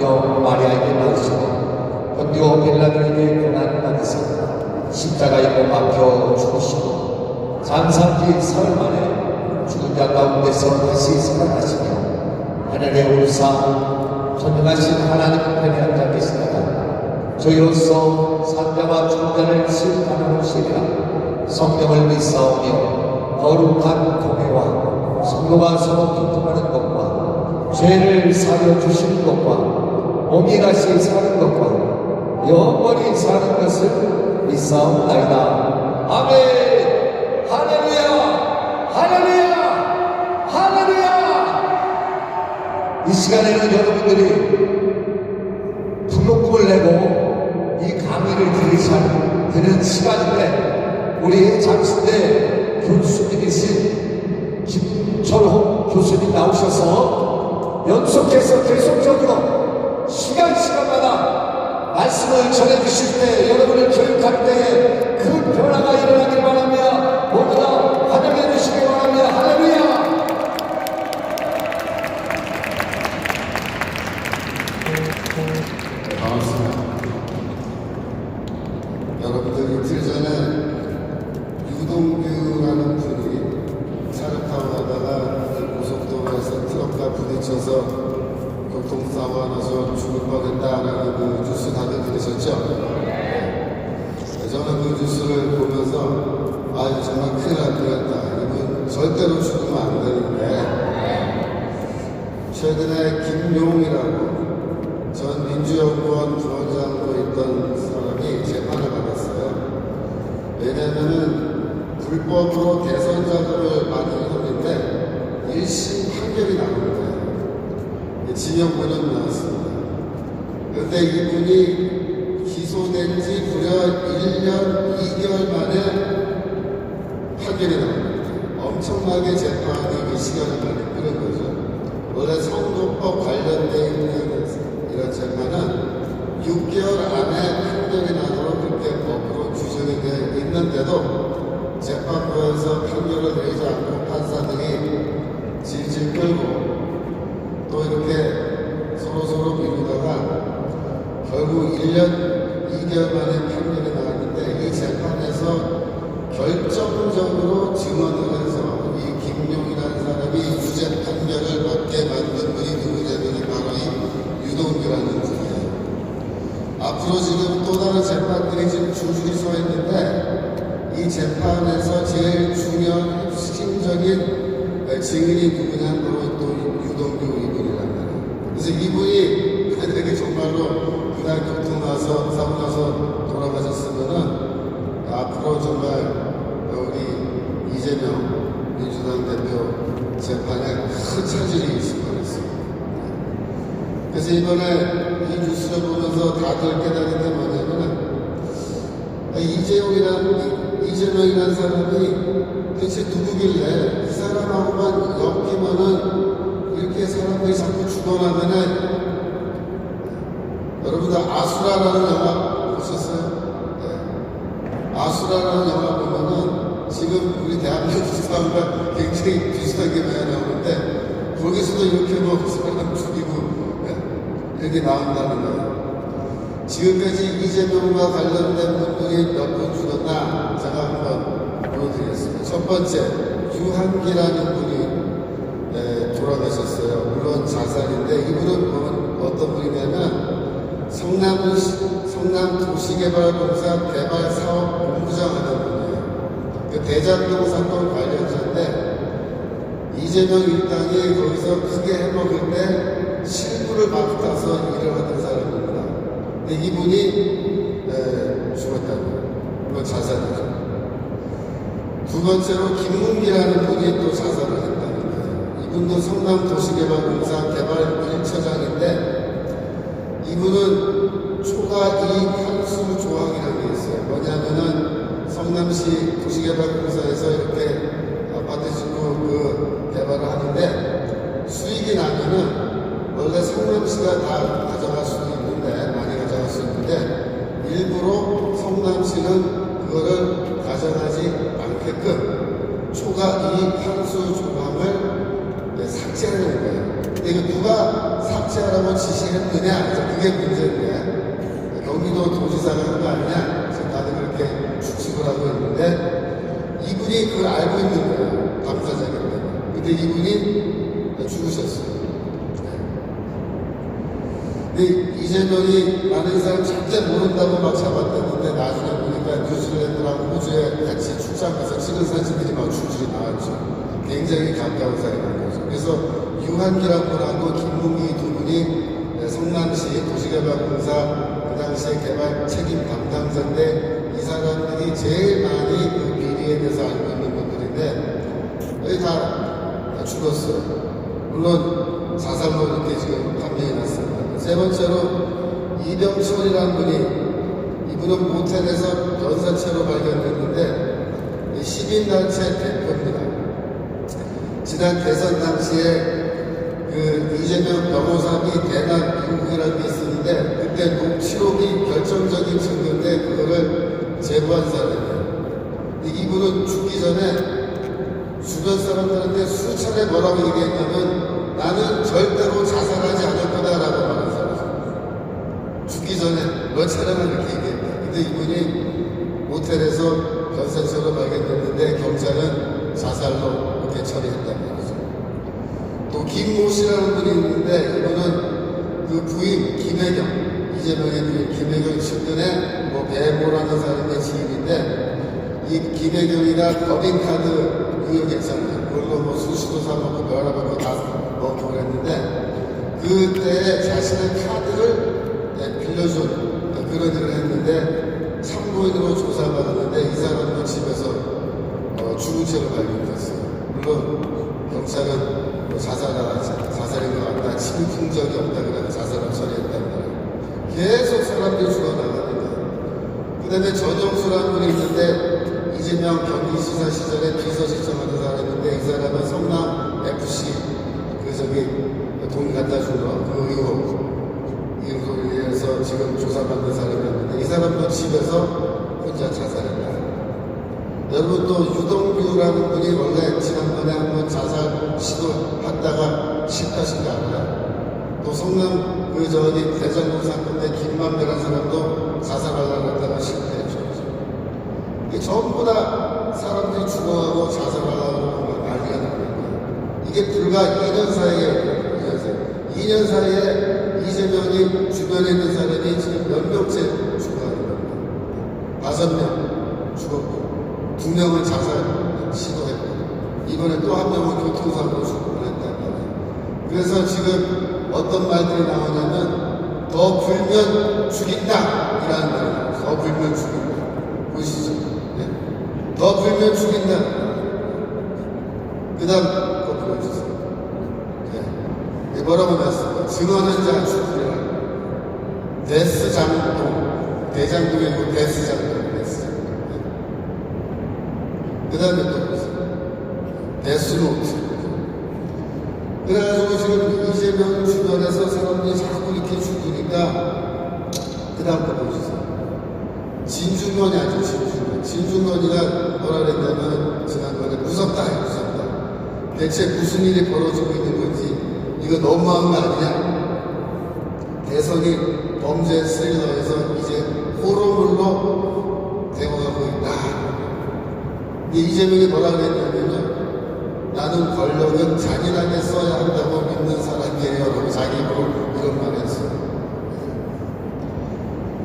본디오 마리아에게 낳으시고 본디오 빌라도에게 고난을 받으사 십자가에 못 박혀 죽으시고 장사뒤 사흘 만에 죽은 자 가운데서 다시 살아나시며 하늘에 오르사 전능하신 하나님 편에 앉아 계시다가 저희로서 산자와 죽은 자를 심판하러 오시리라. 성령을 믿사오며 거룩한 공회와 성도가 서로 교통하는 것과 죄를 사려 주시는 것과 몸이 다시 사는 것과 영원히 사는 것을 믿사옵나이다. 아멘. 할렐루야, 할렐루야, 할렐루야. 이 시간에는 여러분들이 등록금을 내고 이 강의를 들으는 시간인데, 우리 장신대 교수님이신 김철홍 교수님 나오셔서 연속해서 계속적으로 시간마다 말씀을 전해주실 때, 여러분을 교육할 때에 그 변화가 일어나길 바라며 모두 다 환영해 주시기 바랍니다. 할렐루야. 반갑습니다. 여러분들 이틀 전에 유동규라는 분이 차를 타고 가다가 고속도로에서 트럭과 부딪혀서 교통사고가 나서 죽을 뻔했다라는 그 뉴스 다들 들으셨죠? 저는 그 뉴스를 보면서 정말 큰일 날 뻔했다. 이건 절대로 죽으면 안 되는데, 최근에 김용이라고 전 민주연구원 부원장으로 있던 사람이 재판을 받았어요. 왜냐하면 불법으로 대선 자금을 많이 했는데 1심 판결이 나온 거예요. 징역 5년 나왔습니다. 그런데 이분이 기소된 지 무려 1년 2개월 만에 판결이 나옵니다. 엄청나게 재판이 이 시간을 많이 끌은 거죠. 원래 선거법 관련되어 있는 이런 재판은 6개월 안에 판결이 나도록 그렇게 법으로 규정이 되어 있는데도 재판부에서 판결을 내리지 않고 판사들이 질질 끌고 또 이렇게 서로 미루다가 결국 1년 2개월 만에 판결이 나왔는데, 이 재판에서 결정적으로 증언을 해서 이 김용이라는 사람이 유죄 판결을 받게 만든 분이 누구냐면 바로 이 유동규라는 분이에요. 앞으로 지금 또 다른 재판들이 지금 줄줄이 서 있는데, 이 재판에서 제일 중요한 핵심적인 증인이 누구냐면 바로 또 유동규 이분이란 말이에요. 그래서 이분이 만약에 정말로 그날 교통 나서 사고 나서 돌아가셨으면은 앞으로 정말 우리 이재명 민주당 대표 재판에 큰 차질이 있을 뻔했습니다. 그래서 이번에 이 뉴스를 보면서 다들 깨달은 게 뭐냐면은, 이재명이라는 사람이 대체 누구길래 이 사람하고만 엮이면은 이렇게 사람들이 자꾸 죽어나면은, 여러분들 아수라라는 영화 보셨어요? 네. 아수라라는 영화 보면은 지금 우리 대한민국 사람과 굉장히 비슷하게 많이 나오는데, 거기서도 이렇게 뭐 사람 죽이고 이렇게 나온다는 거예요. 지금까지 이재명과 관련된 분들이 몇 분 죽었나 제가 한번 보여드리겠습니다. 첫 번째, 유한기라는 분이 돌아가셨어요. 물론 자살인데, 이분은 어떤 분이냐면 성남 도시개발공사 개발사업 본부장 하는 분이에요. 그 대장동 사건 관련자인데, 이재명 일당이 거기서 크게 해먹을 때 실무를 맡아서 일을 하던 사람입니다. 근데 이분이 죽었다고요. 그건 자살이죠. 두 번째로 김문기라는 분이 또 자살을 했다는 거예요. 이분도 성남 도시개발공사 개발 1처장인데, 이분은 초과 이익 환수 조항이라는 게 있어요. 뭐냐면은 성남시 도시개발공사에서 이렇게 아파트 짓고 그 개발을 하는데, 수익이 나면은 원래 성남시가 다 가져갈 수도 있는데, 많이 가져갈 수 있는데, 일부러 성남시는 그거를 가져가지 않게끔 초과 이익 환수 조항을 삭제하는 거예요. 근데 이거 누가 삭제하라고 지시했느냐? 그래서 그게 문제인데, 경기도 도지사가 한 거 아니냐? 지금 다들 그렇게 추측을 하고 있는데, 이분이 그걸 알고 있는 거예요. 당사자인데. 근데 이분이 죽으셨어요. 근데 이재명이 많은 사람 절대 모른다고 막 잡았다는데 나중에 보니까 뉴질랜드랑 호주에 같이 출장 가서 찍은 사진들이 막 줄줄이 나왔죠. 굉장히 가까운 사이라는 거죠. 그래서 유한기라고 하고 김문기 두 분이 성남시 도시개발공사 그 당시에 개발 책임 담당자인데 이 사람들이 제일 많이 그 비리에 대해서 알고 있는 분들인데 거의 다 죽었어요. 물론 자살로 이렇게 지금 판명이 났습니다. 세 번째로 이병철이라는 분이 이분은 모텔에서 연사체로 발견됐는데 시민단체 대표입니다. 지난 대선 당시에 그 이재명 변호사비 대납 미국이라는 게 있었는데 그때 녹취록이 결정적인 증거인데 그거를 제보한 사람이에요. 이분은 죽기 전에 주변 사람들한테 수차례 뭐라고 얘기했냐면 나는 절대로 자살하지 않을 거다라고 말한 사람이에요. 죽기 전에 몇 차례만 이렇게 얘기했다. 근데 이분이 모텔에서 변사체로 발견됐는데 경찰은 자살로 이렇게 처리했다는 거죠. 또 김모 씨라는 분이 있는데 이분은 그 부인 김혜경, 이재명의 부인 김혜경 측근의 뭐 배모라는 사람의 지인인데 이 김혜경이가 법인카드 유효했잖아요. 그걸로 뭐 수시도 사먹고 면허받고 다 먹고 그랬는데 그때 자신의 카드를 빌려준 그런 일을 했는데 참고인으로 조사받았는데 이 사람도 집에서 죽은 채로 발견됐어요. 물론 경찰은 뭐 자살인 것 같다, 침입 흔적이 없다 그래서 자살을 처리했단 말이에요. 계속 사람들이 죽어나가는데 그 다음에 전영수라는 분이 있는데 이재명 경기지사 시절에 비서실장하던 사람인데 이 사람은 성남 FC 돈 갖다 준 거, 그 이유로 인해서 지금 조사받는 사람이었는데 이 사람도 집에서 혼자 자살했다. 여러분 또 유동규라는 분이 원래 지난번에 한번 자살 시도했다가 실패하신 거 알아요? 또 성남 그 저기 대장동 사건 때 김만배라는 사람도 자살하려고 했다가 실패했죠. 이게 전부 다 사람들이 죽어가고 자살하려고 난리가 나는 거예요. 이게 불과 2년 사이에 2년 사이에 이재명이 주변에 있는 사람이 지금 몇 명째 죽어가는 겁니다. 5명 죽었고 2명은 자살 시도했고 이번에 또 한 명은 교통사고로 죽고 그랬단 말이에요. 그래서 지금 어떤 말들이 나오냐면 더 불면 죽인다 이라는 말이에요. 더 불면 죽인다. 보시죠. 네? 더 불면 죽인다. 그 다음 거 보여주세요. 뭐라고 났어요? 증언은 자 죽으리라. 데스장동. 대장동이고 데스장동. 그 다음에 또 보세요. 데스노트. 그래가지고 지금 이재명 주변에서 사람들이 자꾸 이렇게 죽으니까 그 다음 거 보여주세요. 진중권이 아주 진중권. 진중권이가 뭐라 그랬냐면 지난번에 무섭다. 대체 무슨 일이 벌어지고 있는 건지 이거 너무한 거 아니냐? 대선이 범죄 스릴러에서 이제 호러물로 되어가고 있다. 근데 이재명이 뭐라 그랬냐면요. 나는 권력은 잔인하게 써야 한다고 믿는 사람이에요. 라고 자기 입으로 이런 말 했어요.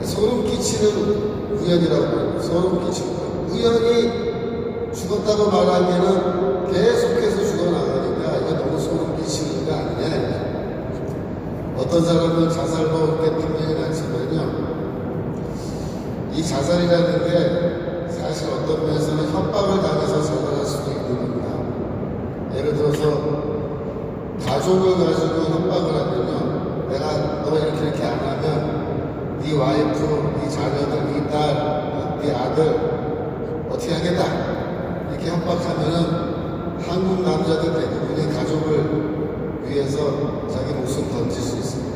소름 끼치는 우연이라고 해요. 소름 끼치는 거예요. 우연히 죽었다고 말하면은 계속해서 죽어나가니까 이거 너무 소름 끼치는 거 아니냐. 어떤 사람은 자살로 이렇게 판명이 났지만요. 이 자살이라는 게 사실 어떤 면에서는 협박을 당해서 자살할 수도 있는 겁니다. 예를 들어서 가족을 가지고 협박을 하면요. 내가 너 이렇게 안 하면 네 와이프, 네 자녀들, 네 딸, 네 아들 어떻게 하겠다. 이렇게 협박하면은 한국 남자들 대부분이 가족을 위해서 자기 목숨 던질 수 있습니다.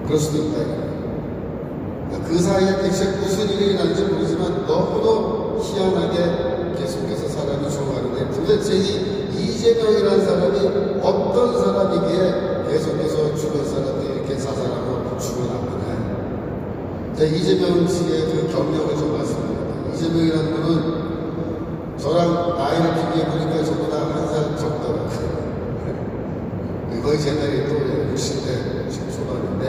그럴 수도 있다. 그 사이에 대체 무슨 일이 일어난지 모르지만 너무도 희한하게 계속해서 사람이 죽어가는데 도대체 이 이재명이라는 사람이 어떤 사람이기에 계속해서 주변 사람들이 이렇게 자살하고 죽어나가나요? 자, 이재명 씨의 그 경력을 좀 말씀드립니다. 이재명이라는 분은 저랑 나이를 비교해보니까 저보다 한 살 적더라고요. 거의 제 나이 또 60대 초반인데,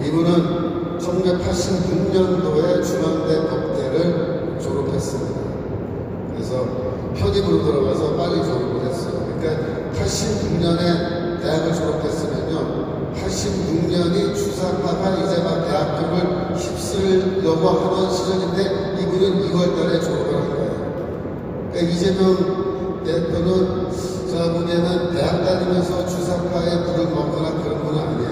이분은 1986년도에 중앙대 법대를 졸업했습니다. 그래서 편입으로 들어가서 빨리 졸업을 했어요. 그러니까 86년에 대학을 졸업했으면요, 86년이 주사파가 이제 막 대학교를 휩쓸려고 하던 시절인데 이분은 2월 달에 졸업을 한 거예요. 그러니까 이재명 대표는 제가 보기에는 대학 다니면서 주사파에 물을 먹거나 그런 건 아니에요.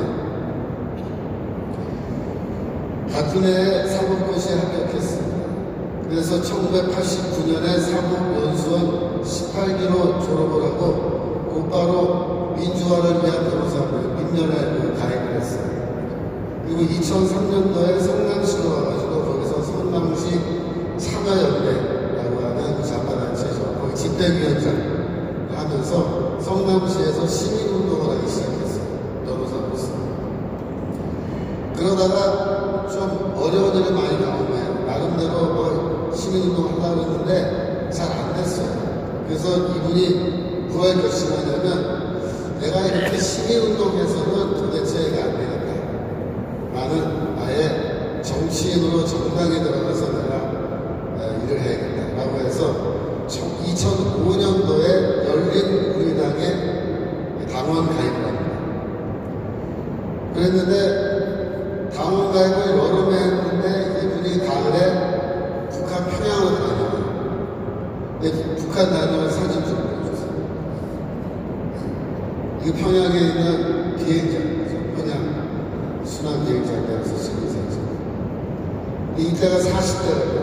같은 해에 사법고시에 합격했습니다. 그래서 1989년에 사법연수원 18기로 졸업을 하고 곧바로 민주화를 위한 변호사로 민변에 가입을 했어요. 그리고 2003년도에 성남시로 와가지고 거기서 성남시 참여연대라고 하는 좌파단체죠. 거기 집행위원장 하면서 성남시에서 시민운동을 하기 시작했어요. 변호사로서. 그러다가 좀 어려운 일이 많이 나오네요. 나름대로 뭐 시민운동 하려고 했는데 잘 안 됐어요. 그래서 이분이 무엇을 결심하냐면 내가 이렇게 시민운동에서는 도대체 이게 안 되겠다. 나는 아예 정치인으로 정당에 들어가서 내가 일을 해야겠다. 라고 해서 2005년도에 열린우리당에 당원 가입을 합니다. 그랬는데 당원 가입을 여름에 했는데 이분이 가을에 북한 평양으로 다녀요. 근데 북한 다녀온 사진 좀 보여주세요. 이 평양에 있는 비행장이죠. 평양 순환 비행장에서 찍은 사진. 이때가 40대라고요.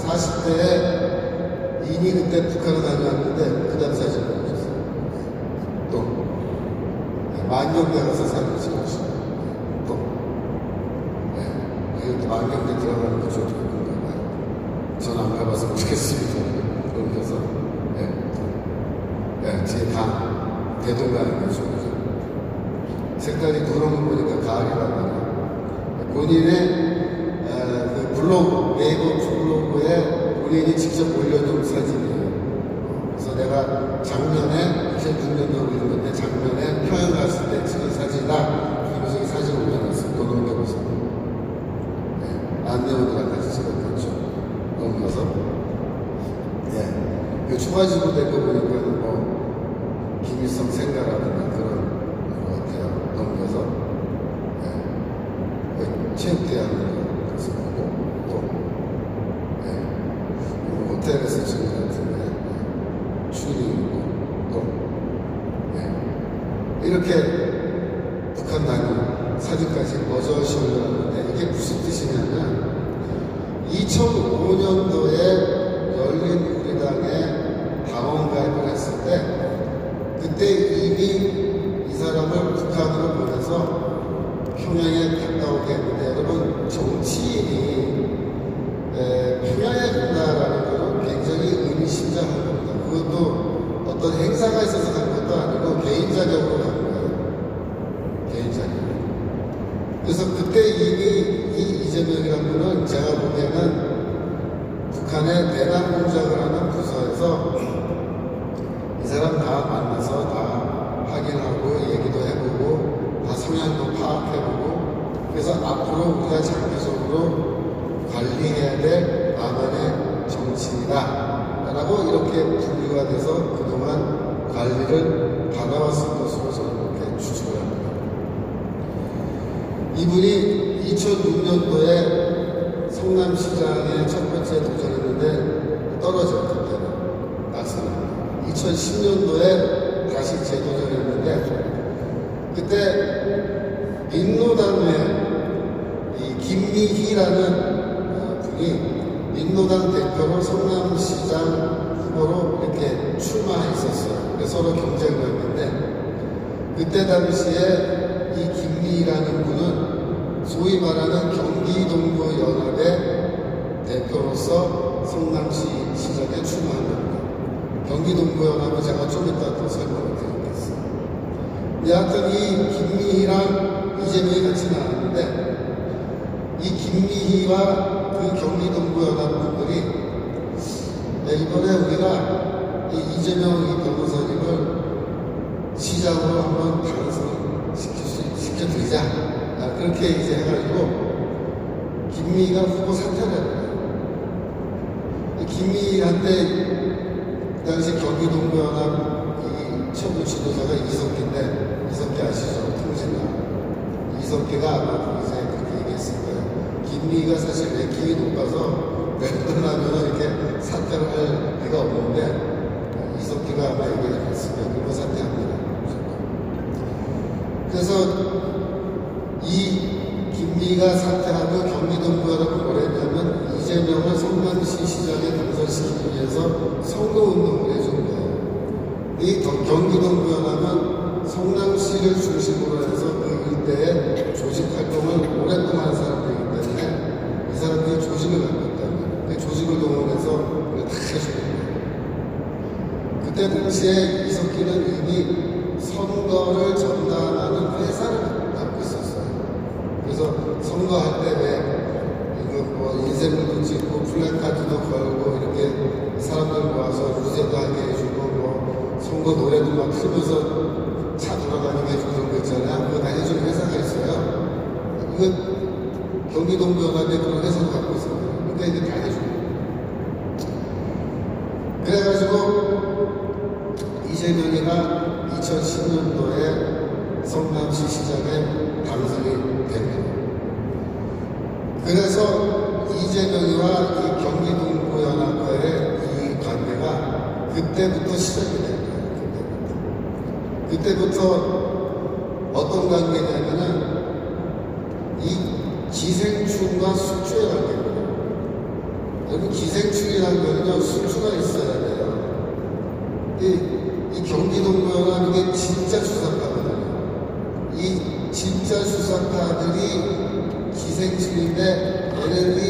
40대에 이미 그때 북한을 다녀왔는데 그 다음 사진 보여주세요. 또 만경대 가서 사진 찍으시고 또 이것도 만경대 들어가는 거 좋을 건가 봐요. 전 안 가봐서 모르겠습니다. 그러면서 뒤에 다 대동강이죠. 색깔이 누런 거 보니까 가을이란 말이에요. 본인의 그 블로그, 네이버 블로그에 본인이 직접 올려둔 사진이에요. 그래서 내가 작년에 2006년도 올린 건데 작년에 평양 갔을 때 찍은 사진이다. 그러면서 이 사진 올려놨어요. 또 넘겨보세요. 안내원이랑 같이 찍었겠죠. 넘겨서. 그 초가지고 된 거 보니까 뭐 김일성 생가라든가 그런 것 같아요. 넘겨서. 체육대학을 가서 보고 또 호텔에서 찍은 것 같은데 추리고 또 이렇게 북한 다녀온 사진까지 버젓이 올려놨는데 이게 무슨 뜻이냐면 2005년도에 열린우리당에 당원 가입을 했을 때 그때 이미 이 사람을 북한으로 보내서 평양에 갔다 오게 했는데 여러분 정치인이 평양에 간다라는 것은 굉장히 의미심장한 겁니다. 그것도 어떤 행사가 있어서 간 것도 아니고 개인 자격으로 간 거예요. 개인 자격. 그래서 그때 이미 이 이재명이라는 분은 제가 보기에는 북한의 대남 공작을 하는 부서에서 이 사람 다 만나서 다 확인하고 얘기도 해보고 다 성향도 파악해보고 그래서 앞으로 우리가 장기적으로 관리해야 될 남한의 정치인이다 라고 이렇게 분류가 돼서 그동안 관리를 받아왔을 것으로 저는 이렇게 추측을 합니다. 이분이 2006년도에 성남시장에 첫 번째 도전했는데 떨어졌기 때문에 낙선합니다. 2010년도에 다시 재도전했는데 그때 민노당의 이 김미희라는 분이 민노당 대표로 성남시장 후보로 이렇게 출마했었어요. 그래서 서로 경쟁을 했는데 그때 당시에 이 김미희라는 분은 소위 말하는 경기동부연합의 대표로서 성남시 시장에 출마한 겁니다. 경기동부연합은 제가 좀 이따 또 설명을 드리겠습니다. 여하튼 이 김미희랑 이재명이 같이 나왔는데 이 김미희와 그 경기동부연합 분들이 이번에 우리가 이 이재명 이 변호사님을 시장으로 한번 시켜드리자. 그렇게 이제 해가지고 김미희가 후보 사퇴를 했어요. 김미희한테 그 당시 경기동부연합 이 최고 지도자가 이석기인데, 이석기 아시죠? 통신당. 이석기가 아마 이제 그렇게 얘기했을 거예요. 김미희가 사실 랭킹이 높아서 웬만하면 이렇게 사퇴를 할 리가 없는데, 이석기가 아마 얘기를 했으면 그거 사퇴합니다. 그래서 이 김미희가 사퇴하고 경기동부연합은 뭐랬냐면 이재명을 성남시 시장에 당선시키기 위해서 선거운동을 해준 거예요. 이 경기동부연합은 성남시를 중심으로 해서 그 일대에 조직활동을 오랫동안 한 사람들이기 때문에 이 사람들이 조직을 갖고 있다면 그 조직을 동원해서 그걸 다 해주는 거예요. 그때 당시에 이석기는 이미 선거를 전담하는 회사를 갖고 있었어요. 그래서 선거할 때 왜 이거 뭐 인쇄물도 찍고 플래카드도 걸고 이렇게 사람들 모아서 유세도 하게 해주고 뭐 선거 노래도 막 틀면서 차 돌아다니게 해주고 그런 거 있잖아요. 그거 다 해주는 회사가 있어요. 이거 경기동부연합에 그런 회사도 갖고 있어요. 그러니까 이게 다 해주고. 그래가지고 이재명이가 2010년도에 성남시 시장에 당선이 됩니다. 그래서 이재명이와 이 경기동부연합과의 이 관계가 그때부터 시작이 된 거예요. 그때부터 어떤 관계냐면은 이 기생충과 숙주의 관계거든요. 여러분 기생충이라는 거는요 숙주가 있어야 돼요. 이 경기동부연합 이게 진짜 수사파거든요. 이 진짜 수사파들이 기생충인데 얘네들이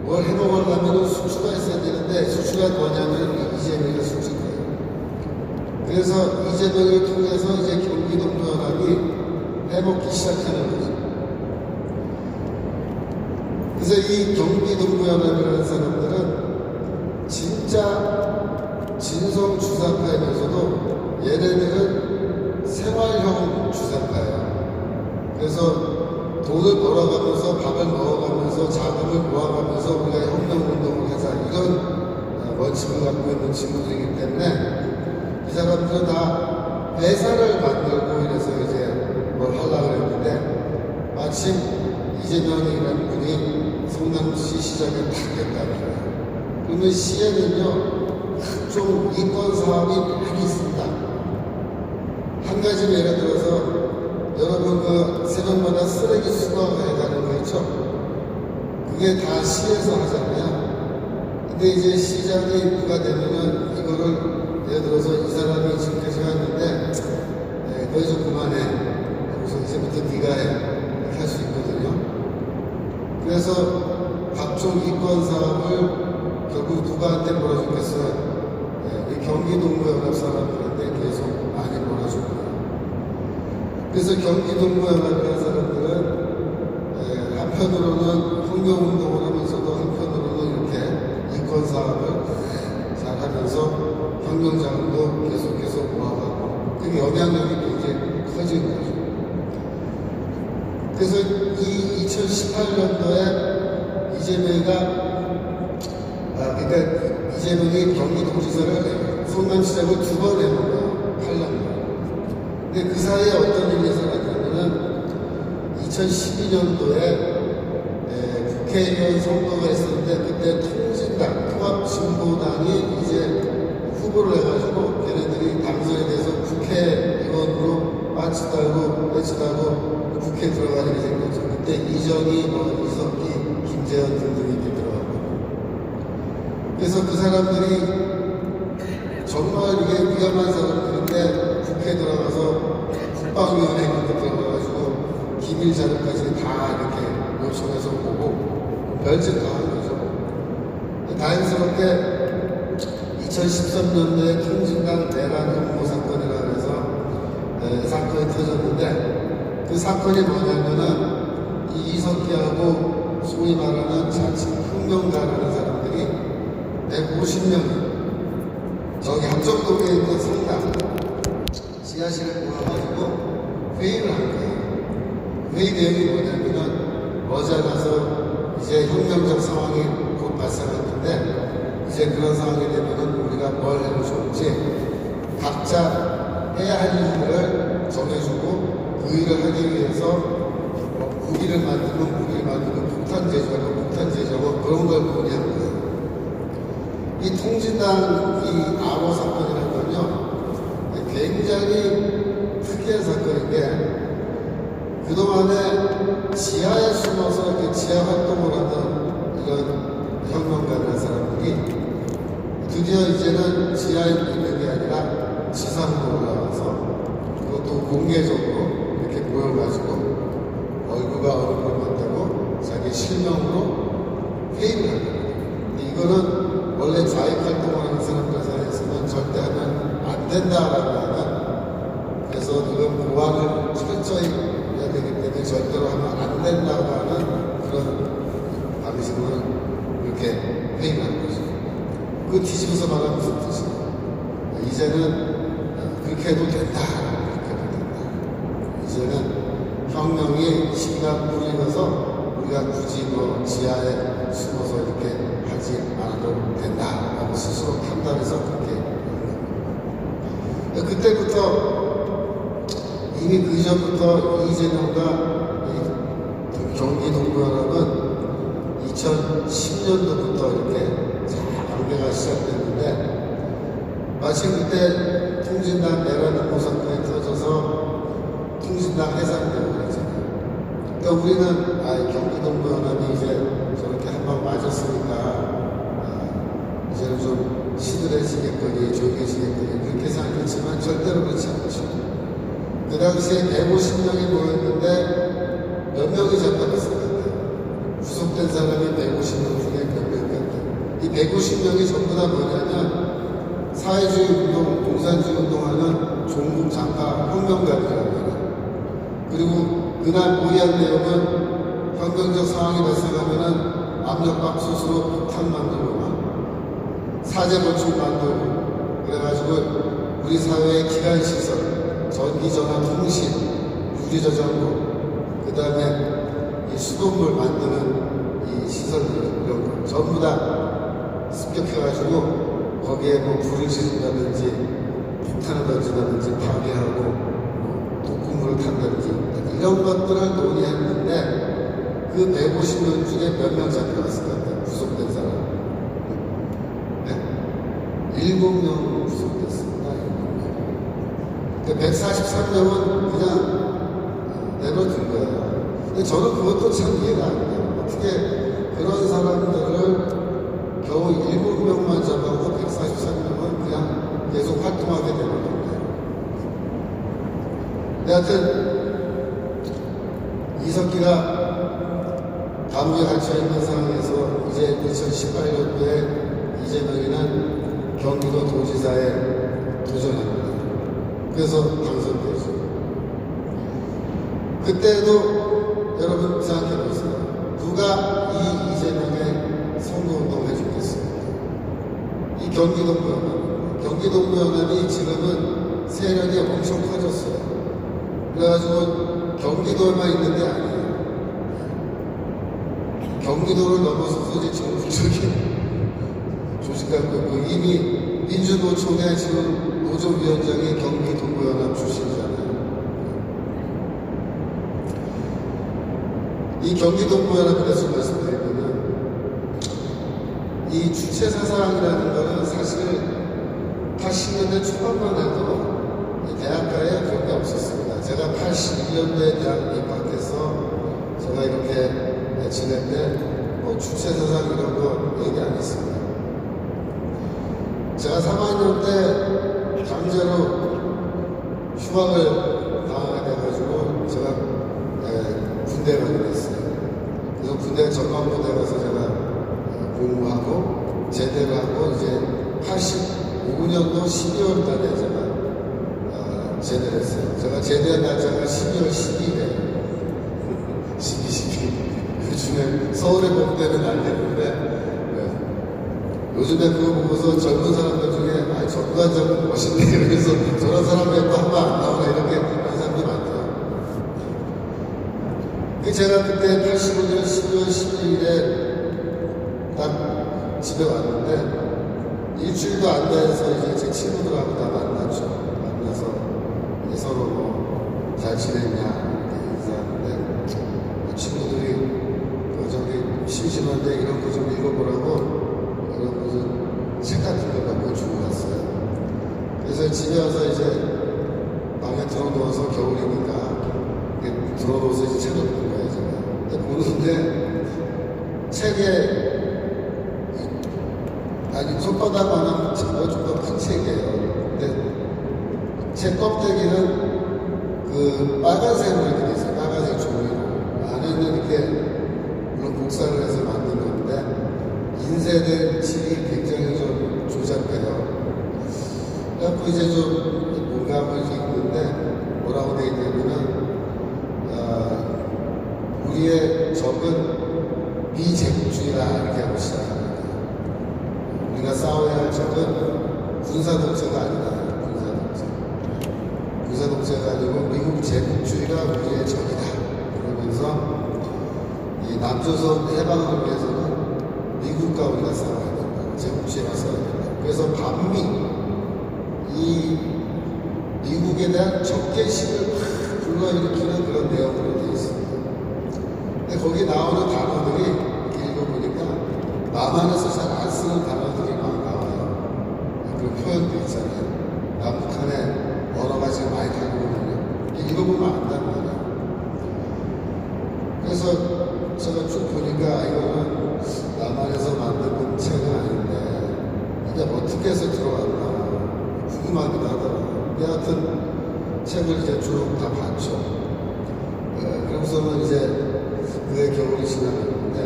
뭘 해먹으려면 수추가 있어야 되는데 수추가 뭐냐면 이재명이 수추예요. 그래서 이재명을 통해서 이제 경기동부연합이 해먹기 시작하는 거죠. 그래서 이 경기동부연합이라는 사람들은 진짜 진성 주사파이면서도 얘네들은 생활형 주사파예요. 그래서 돈을 벌어가면서 밥을 먹어가면서 자금을 모아가면서 우리가 혁명운동을 하자 이런 원칙을 갖고 있는 친구들이기 때문에 이 사람들은 다 회사를 만들고 이래서 이제 뭘 하려고 했는데 마침 이재명이라는 분이 성남시 시장에 탁 됐다는 거예요. 그러면 시에는요 좀 인권 사업이 많이 있습니다. 한 가지 예를 들어서 여러분 그 새벽마다 쓰레기 수거해 가는 거 있죠? 그게 다 시에서 하잖아요. 근데 이제 시장이 누가 되면은 이거를 예를 들어서 이 사람이 지금까지 왔는데 너희 좀 그만해. 그래서 이제부터 네가 해. 이렇게 할 수 있거든요. 그래서 각종 인권 사업을 결국 누구한테 몰아주겠어요? 이 경기동부연합 사람들한테 계속 많이 몰아줄 거예요. 그래서 경기동부연합이라는 사람들은 한편으로는 혁명운동을 하면서도 한편으로는 이렇게 인권 사업을 잘 하면서 혁명자금도 계속해서 모아가고 그 영향력이 굉장히 커진 거죠. 그래서 이 2018년도에 이재명이가 그러니까 이재명이 경기도지사를 성남시장을 2번 해본 거예요. 8년. 근데 그 사이에 어떤 일이 일어났냐면은 2012년도에 국회의원 선거가 있었는데 그때 통진당, 통합진보당이 이제 후보를 해가지고 걔네들이 당선이 돼서 국회의원으로 배치 달고 국회에 들어가게 생겼죠. 그때 이정희, 이석기, 김재현 등등이 이렇게 들어가고. 그래서 그 사람들이 정말 이게 위험한 사람들인데 국회에 들어가서 국방위원회 같은 데 들어가가지고 기밀 자료까지 다 이렇게 요청해서 보고 별짓 다 하는 거죠. 다행스럽게 2013년도에 통진당 내란 혐오 사건이라고 해서 사건이 터졌는데 그 사건이 뭐냐면은 이 이석기하고 소위 말하는 자칭 혁명가라는 사람들이 150명 저기 함정동에 있는 성당 지하실에 모여가지고 회의를 한 거예요. 회의 내용이 뭐냐면은 어제 가서 이제 혁명적 상황이 곧 발생했는데 이제 그런 상황이 되면은 우리가 뭘 해도 좋을지 각자 해야 할 일을 정해주고 그 일을 하기 위해서 무기를 만들고 무기를 만들고 폭탄 제조하고 폭탄 제조하고 그런 걸 논의한 거예요. 이 통진당 이 암호 사건이라는 건요 굉장히 특이한 사건인데 그동안에 지하에 숨어서 이렇게 지하 활동을 하던 이런 혁명가라는 사람들이 드디어 이제는 지하에 있는 게 아니라 지상으로 올라와서 그것도 공개적으로 이렇게 모여가지고 얼굴과 얼굴을 만나고 자기 실명으로 회의를 하는 거예요. 근데 이거는 원래 좌익 활동을 하는 사람들 사이에서는 절대 하면 안 된다라고 하는 그래서 이건 보안을 철저히 해야 되기 때문에 절대로 하면 안 된다고 하는 그런 방식으로 이렇게 회의를 하는 거죠. 그 뒤집어서 말하면 무슨 뜻이에요? 이제는 그렇게 해도 된다. 그렇게 해도 된다. 이제는 혁명이 시간 풀리면서 우리가 굳이 뭐 지하에 숨어서 이렇게 하지 않아도 된다라고 스스로 판단해서 그렇게 합니다. 그때부터 이미 그 전부터 이재명과 경기동부연합은 2010년도부터 이렇게 관계가 시작됐는데 마침 그때 통진당 내란 혐오 사건이 터져서 통진당 해산되고 그랬잖아요. 그러니까 우리는 경기동부연합이 이제 저렇게 한 방 맞았으니까 이제는 좀 시들해지겠거니 조용해지겠거니 그렇게 생각했지만 절대로 그렇지 않죠. 그 당시에 150명이 모였는데 몇 명이 잡혀갔을 건데 구속된 사람이 150명 중에 몇 명인데 이 150명이 전부 다 뭐냐면 사회주의 운동, 공산주의 운동하는 종북 장파 혁명가들이라고 해요. 그리고 그날 모의한 내용은 혁명적 상황이 발생하면은 압력밥솥으로 폭탄 만들고 사제 건축 만들고 그래가지고 우리 사회의 기관시설, 전기전화 통신, 유리저장고 그 다음에 이 수돗물 만드는 이 시설들 이런 거 전부 다 습격해가지고 거기에 뭐 불을 지른다든지 폭탄을 던진다든지 파괴하고 독극물을 탄다든지 이런 것들을 논의했는데 그 150명 중에 몇 명 잡혀갔을 것 같아요. 구속된 사람. 네? 7명 구속됐습니다. 143명은 그냥 내버려둔 거예요. 근데 저는 그것도 참 이해가 안 돼요. 어떻게 그런 사람들을 겨우 7명만 잡아고 143명은 그냥 계속 활동하게 되는 건데. 하여튼 이석기가 감옥에 갇혀있는 상황에서 이제 2018년도에 이재명이는 경기도 도지사에 도전합니다. 그래서 당선되죠. 그때도 여러분 생각해보세요. 누가 이 이재명의 선거운동을 해주겠습니까? 이 경기동부연합이 지금은 세력이 엄청 커졌어요. 그래가지고 경기도에만 있는 게 아니에요. 경기도를 넘어서서 이제 전국적인 조직하고 이미 민주노총의 지금 노조위원장이 경기동부연합 출신이잖아요. 이 경기동부연합에 대해서 말씀드리면은 이 주체 사상이라는 거는 사실 80년대 초반만 해도 이 대학가에 그런 게 없었습니다. 제가 82년도에 대학 입학해서 제가 이렇게 지낼 때 뭐 주체 사상 이런 거 얘기 안 했습니다. 제가 3학년 때 강제로 휴학을 당하게 돼가지고 제가 군대에 가게 됐어요. 그래서 군대 전망부대 가서 제가 복무하고 제대를 하고 이제 제대했어요. 제가 제대한 날짜가 12월 12일에 12. 요즘에 서울에 복되는 날이었는데 네. 요즘에 그거 보고서 젊은 사람들 중에 아 정관 장군 멋있네 그래서 저런 사람이 또 한번 안 나오나 이렇게 하는 사람들이 많더라고요. 제가 그때 85년 12월 12일에 딱 집에 왔는데 일주일도 안 돼서 이제 제 친구들하고 다 만났죠. 만나서 이제 서로 뭐 잘 지냈냐 이렇게 인사하는데 그 친구들이 그 저기 심심한데 이런 거 좀 읽어보라고 이런 무슨 책 같은 거 몇 권 주고 갔어요. 그래서 집에 와서 이제 방에 들어누워서 겨울이니까 들어누워서 이제 책을 보는 거예요 제가. 근데 보는데 책에 아니 손바닥만한 책보다 좀 더 큰 책이에요. 근데 책 껍데기는 그 빨간색으로 이렇게 돼 있어요. 빨간색 종이로. 안에는 이렇게 물론 복사를 해서 만든 건데 인쇄된 질이 굉장히 좀 조잡해요. 그래갖고 이제 좀 뭔가 한번 읽는데 뭐라고 돼 있냐면은 우리의 적은 비제국주의라 이렇게 하고 시작합니다. 우리가 싸워야 할 적은 군사독재가 아니다. 군사독재가 아니고 미국 제국주의가 우리의 적이다. 그러면서 이 남조선 해방을 위해서는 미국과 우리가 싸워야 된다. 제국주의가 싸워야 된다. 그래서 반미, 이 미국에 대한 적개심을 막 불러일으키는 그런 내용으로 되어 있습니다. 근데 거기 나오는 단어들이 이렇게 읽어보니까 남한에서 잘 안 쓰는 단어들이 막 나와요. 그런 표현도 있잖아요. 남북한의 언어가 지금 많이 다르거든요. 읽어보면 안다는 거예요. 그래서 제가 쭉 보니까 이거는 남한에서 만든 책은 아닌데 이게 어떻게 해서 들어왔나 궁금하기도 하더라고요. 여하튼 책을 이제 쭉 다 봤죠. 그러고서는 이제 그해 겨울이 지나갔는데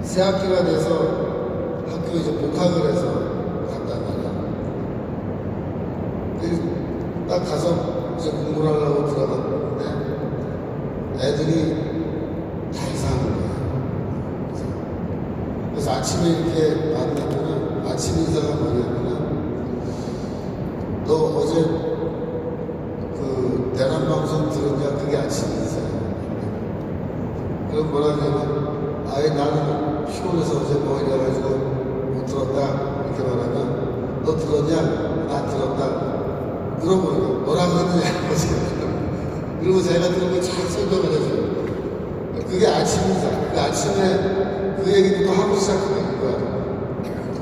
새 학기가 돼서 학교 이제 복학을 해서 갔단 말이야. 딱 가서 이제 공부를 하려고 들어갔는데 애들이 다 이상한 거예요. 그래서 아침에 이렇게 만나면은 아침 인사가 뭐냐면은 너 어제 그 대남방송 들었냐? 그게 아침 인사예요. 그럼 뭐라 하냐면 아예 나는 피곤해서 어제 뭐 이래가지고 못 들었다 이렇게 말하면 너 들었냐? 나 들었다. 물어보는 거 뭐라고 했느냐? 그리고 제가 들은 거 잘 설명을 해줘요. 그게 아침 인사. 그 아침에 그 얘기도 또 하고 시작하는 거야.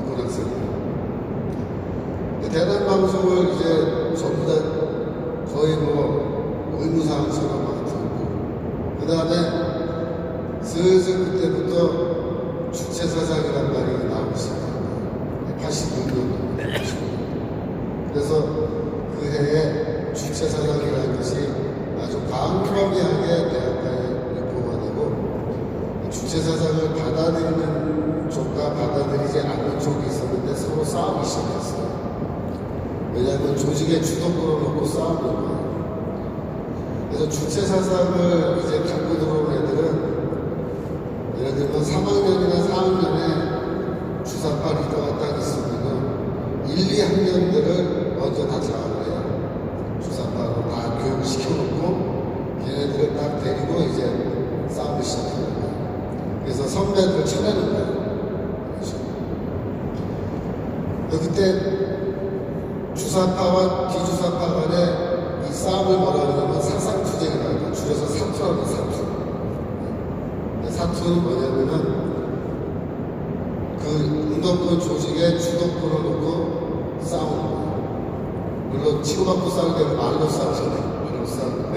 고등학생이. 대남방송을 이제 전부 다 거의 뭐 의무사항처럼 막 듣고 그 다음에 슬슬 그때부터 주체사상이란 말이 나오기 시작합니다. 86년. 그래서 그 해에 주체사상이라는 것이 아주 광범위하게 대학가에 유포가 되고 주체사상을 받아들이는 쪽과 받아들이지 않는 쪽이 있었는데 서로 싸우기 시작했어요. 왜냐하면 조직의 주도권을 놓고 싸우는 거예요. 그래서 주체사상을 이제 갖고 들어온 애들은 예를 들면 3학년이나 4학년에 주사파 리더가 딱 있으면 1, 2학년들을 먼저 다 장악을 해요. 주사파로 다 교육을 시켜놓고 걔네들을 딱 데리고 이제 싸움을 시작하는 거예요. 그래서 선배들을 쳐내는 거예요. 그렇죠? 그때 주사파와 비주사파 간의 이 싸움을 뭐라 그러냐면 사상투쟁이라고 해요. 줄여서 사투라고 해요. 사투. 사투는 뭐냐면은 그 운동권 조직의 주도권을 놓고 싸우는 거예요. 물론 치고받고 싸울 때는 말로 싸우잖아요. 말로 싸우는데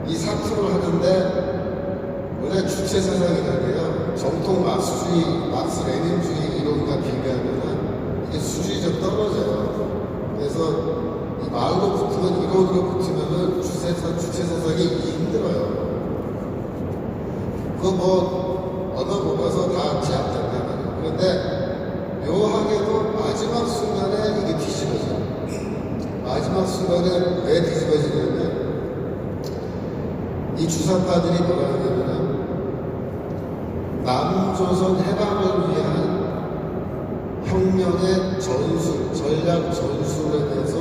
이 사투를 하는데 원래 주체사상이라는 게요. 정통 막스주의, 막스 레닌주의 이론과 비교하면은 이게 수준이 좀 떨어져요. 그래서 이 말로 붙으면 이론으로 붙으면은 주체사상이 힘들어요. 그거 뭐 언어 못 가서 다 제압된단 말이에요. 그런데 묘하게도 마지막 순간에 이게 뒤집어져요. 마지막 순간에 이 주사파들이 뭐라 그러냐면 남조선 해방을 위한 혁명의 전술, 전략 전술에 대해서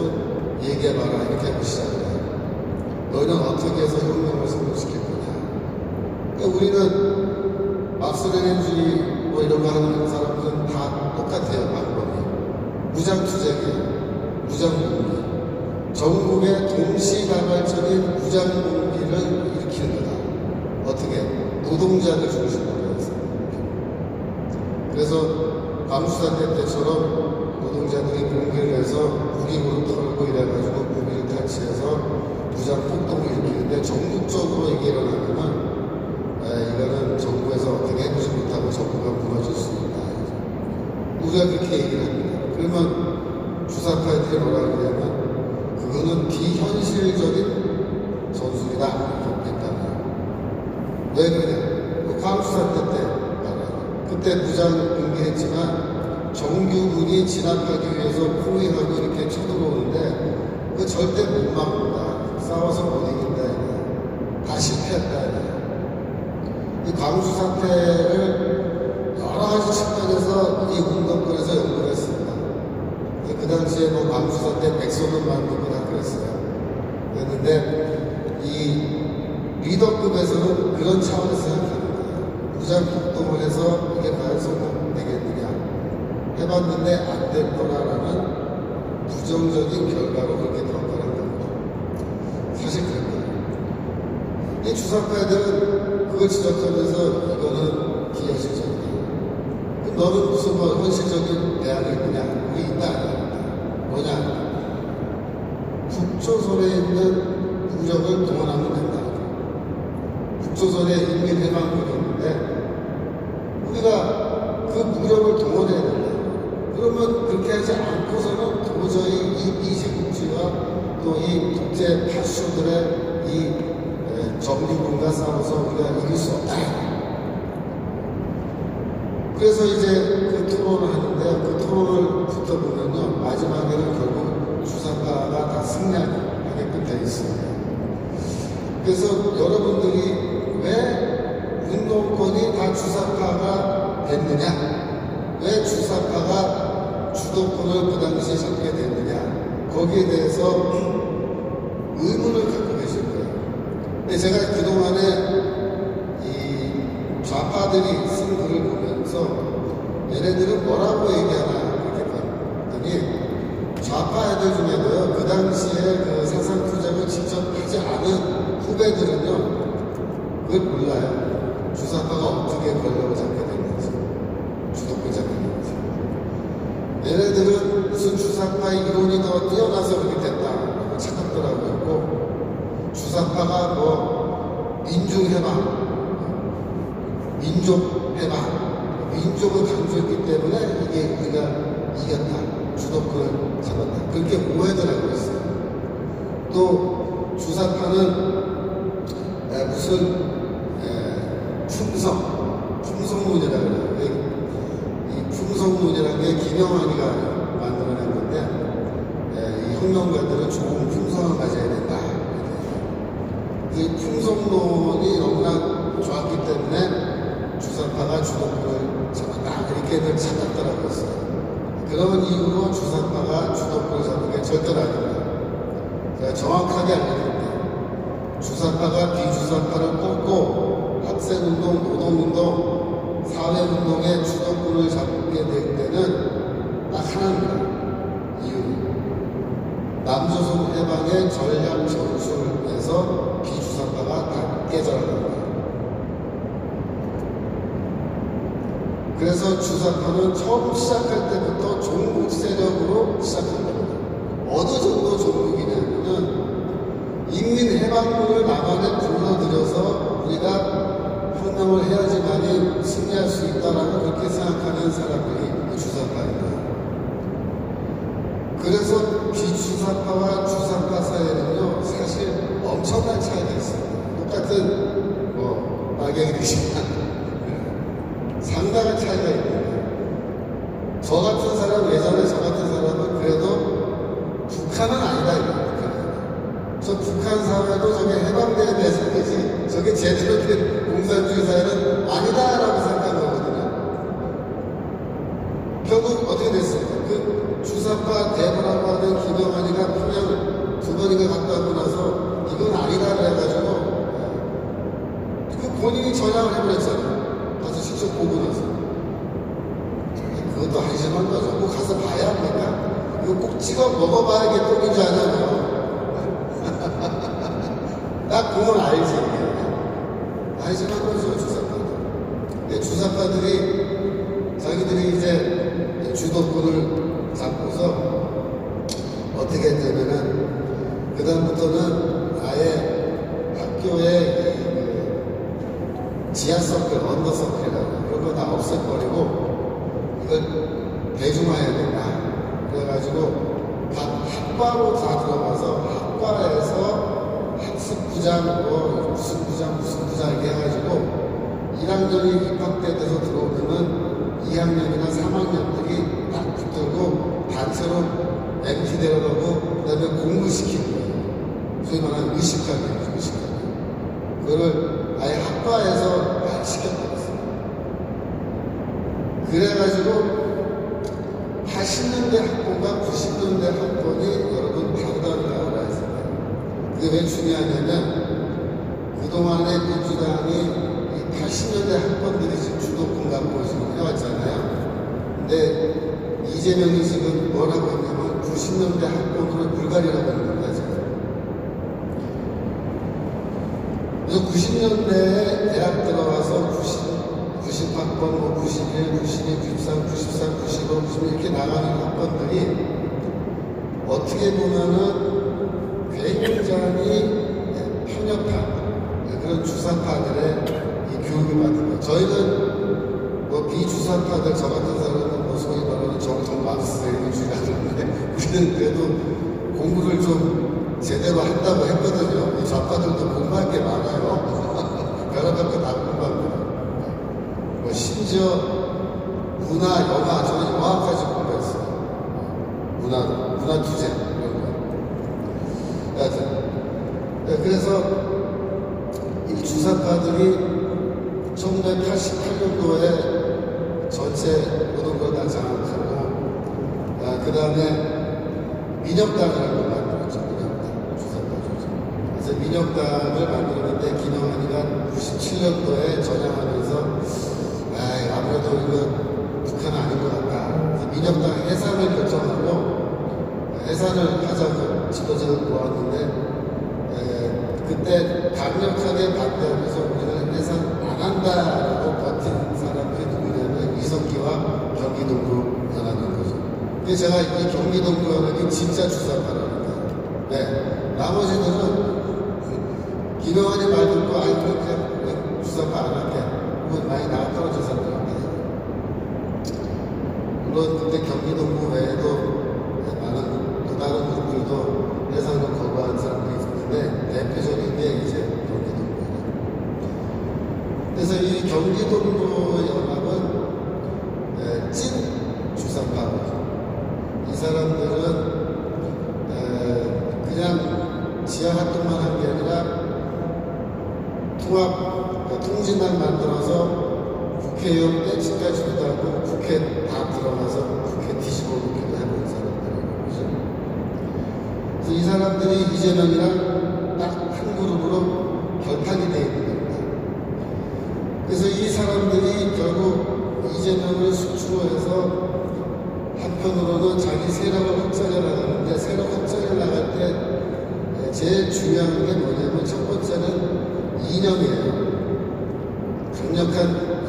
얘기해봐라 이렇게 하고 시작을 해요. 너희는 어떻게 해서 혁명을 성공시킬 거냐. 그러니까 우리는 막스레닌주의 뭐 이런 거 하는 사람들은 다 똑같아요. 방법이 무장투쟁이에요. 무장공비, 전국의 동시다발적인 무장공비를 일으키는 거다. 어떻게? 노동자들 중심으로 해서. 그래서 광수사태 때처럼 노동자들이 공비를 해서 무기로 털고 이래가지고 무기를 탈취해서 무장 폭동을 일으키는데 전국적으로 이게 일어나면은 이거는 정부에서 어떻게 해보지 못하고 정부가 무너질 수 있다. 우리가 그렇게 얘기를 합니다. 그러면 주사파들이 뭐라 그러냐면 그거는 비현실적인 전술이다. 이렇게 했다고요. 왜 그러냐? 광수사태 때 그때 무장 공개했지만 정규군이 진압하기 위해서 포위하고 이렇게 쳐들어오는데 그 절대 못 막는다. 싸워서 못 이긴다. 다 실패했다. 이 광수 사태를 여러 가지 측면에서 이 운동권에서 연구를 했습니다. 그 당시에 뭐 광수 사태 백선원 만들고 다 그랬어요. 그랬는데 이 리더급에서는 그런 차원에서 생각합니다. 무장 폭동을 해서 이게 과연 성공되겠느냐 해봤는데 안 될 거라라는 부정적인 결과로 그렇게 평가를 합니다. 사실 그랬거든요. 이 주사파들은 그걸 지적하면서 이거는 비현실적이다. 그럼 너는 무슨 뭐 현실적인 대안이 있느냐? 우리 있다. 뭐냐? 북조선에 있는 무력을 동원하면 된다. 북조선에 인민해방군이 있는데 우리가 그 무력을 동원해야 된다. 그러면 그렇게 하지 않고서는 도저히 이 이식국지와 또 이 독재 파쇼들의 이 정규군과 싸워서 우리가 이길 수 없다. 그래서 이제 그 토론을 하는데 그 토론을 붙어보면요 마지막에는 결국 주사파가 다 승리하게끔 되어 있습니다. 그래서 여러분들이 왜 운동권이 다 주사파가 됐느냐? 왜 주사파가 주도권을 그 당시에 잡게 됐느냐? 거기에 대해서 의문을 갖고 계실 거예요. 근데 제가 그동안에 이 좌파들이 쓴 글을 보면서 얘네들은 뭐라고 얘기하나 그렇게 봤더니 좌파 애들 중에도요 그 당시에 그 사상 투쟁을 직접 하지 않은 후배들은요 그걸 몰라요. 주사파가 어떻게 권력을 잡게 됐는지, 주도권 잡게 됐는지. 얘네들은 무슨 주사파의 이론이 더 뛰어나서 그렇게 됐다라고 착각들 하고 있고, 주사파가 뭐 민중해방, 민족해방, 민족을 강조했기 때문에 이게 우리가 이겼다, 주도권을 잡았다. 그렇게 오해들 하고 있어요. 또 주사파는 무슨 품성론이라고 해요. 이 품성론이라는 게 김영환이가 만들어낸 건데, 이 혁명가들은 좋은 품성을 가져야 된다. 이 품성론이 너무나 좋았기 때문에 주사파가 주도권을 잡았다. 이렇게들 착각들하고 있어요. 그런 이유로 주사파가 주도권을 잡는 게 절대로 아닙니다. 제가 정확하게 알려드릴게요. 주사파가 비주사파를 뽑고 학생운동, 노동운동, 사회운동의 주도권을 잡게 될 때는 딱 하나입니다. 이유는 남조선 해방의 전략 전술에서 비주사파가 다 깨져나간 거예요. 그래서 주사파는 처음 시작할 때부터 종북 세력으로 시작한 겁니다. 어느 정도 종북이냐면은 인민해방군을 남한에 불러들여서 우리가 혁명을 해야지만이 승리할 수 있다라고 그렇게 생각하는 사람들이 주사파입니다. 그래서 비주사파와 주사파 사이에는요 사실 엄청난 차이가 있습니다. 똑같은 낙엽이지만 상당한 차이가 있는데, 저 같은 사람, 예전에 저 같은 사람은 그래도 북한은 아니다 이거예요. 저 북한 사회도 저게 해방돼야 될 세계지, 이미 전향을 해버렸잖아요. 가서 직접 보고 나서. 그것도 한심한 거죠. 뭐 가서 봐야 합니까? 이거 꼭 찍어 먹어봐야 개똥인지 아냐고요. 딱 보면 알지. 한심한 거죠, 주사파들. 근데 주사파들이 자기들이 이제 주도권을 잡고서 어떻게 했냐면은 그다음부터는 아예 학교에 지하서클, 언더서클이라고 그런 거 다 없애버리고 이걸 대중화해야 된다. 그래가지고 각 학과로 다 들어가서 학과에서 학습부장, 무슨 부장 이렇게 해가지고 1학년이 입학돼서 들어오면은 2학년이나 3학년들이 딱 붙들고 단체로 MT 데려가고 그 다음에 공부시키는 거예요. 소위 말하는 의식하기. 그거를 아예 학과에서 다 시켜버렸어요. 그래가지고 80년대 학번과 90년대 학번이 여러분 다르다는 걸 알아야 했어요. 그게 왜 중요하냐면 그동안에 민주당이 80년대 학번들이 지금 주도권 갖고 지금 해왔잖아요. 근데 이재명이 지금 뭐라고 했냐면 90년대 학번으로 불가리라고 하는 겁니다, 지금. 그래서 90년대에 대학 들어가서 90학번, 91, 92, 93, 94, 95, 96 이렇게 나가는 학번들이 어떻게 보면은 굉장히 편협한 그런 주사파들의 이 교육을 받는 거예요. 저희는 뭐 비주사파들, 저 같은 사람은 뭐 소위 말하는 정통 마르크스주의 하는데 우리는 그래도 공부를 좀 제대로 한다고 했거든요. 이 좌파들도 공부할 게 많아요. 별의별 거 다 공부합니다. 뭐 심지어 문화, 영화, 저는 영화까지 공부했어요. 문화 투쟁 이런 거. 여하튼 그래서 이 주사파들이 1988년도에 전체 모든 걸 다 장악하고 그 다음에 민혁당이라는 걸 만들었죠. 민혁당, 주사파 조직. 그래서 민혁당을 만들었는데 김영환이가 97년도에 전향하면서 아무래도 이거 북한 아닌 것 같다. 그래서 민혁당 해산을 결정하고 해산을 하자고 지도자를 모았는데 그때 강력하게 반대하면서 우리는 해산 안 한다라고 버틴 사람들이 누구냐면 이석기와 경기동부 연합인 거죠. 근데 제가 이 경기동부 연합이 진짜 주사파라는 거예요. 네. 나머지들은 김영환이 말 듣고 그렇게 주사파 안 할게. 그건 많이 나가 떨어진 사람들인데. 물론 그때 경기동부 외에도 많은 또 다른 그룹들도 해산을 거부한 사람들이 있었는데 대표적인 게 이제 경기동부예요. 그래서 이 경기동부 연합은 찐 주사파거죠. 이 사람들은 그냥 지하 활동만 한 게 아니라 통진당 만들어서 국회의원 떼치까지도 하고 국회 다 들어가서 국회 뒤집어 놓기도 해본 사람들이에요. 그죠? 그래서 이 사람들이 이재명이랑 딱 한 그룹으로 결탁이 되어 있는 겁니다. 그래서 이 사람들이 결국 이재명을 수출해서 한편으로는 자기 세력을 확장해 나가는데 세력 확장해 나갈 때 제일 중요한 게 뭐냐면 첫 번째는 이념이에요. 강력한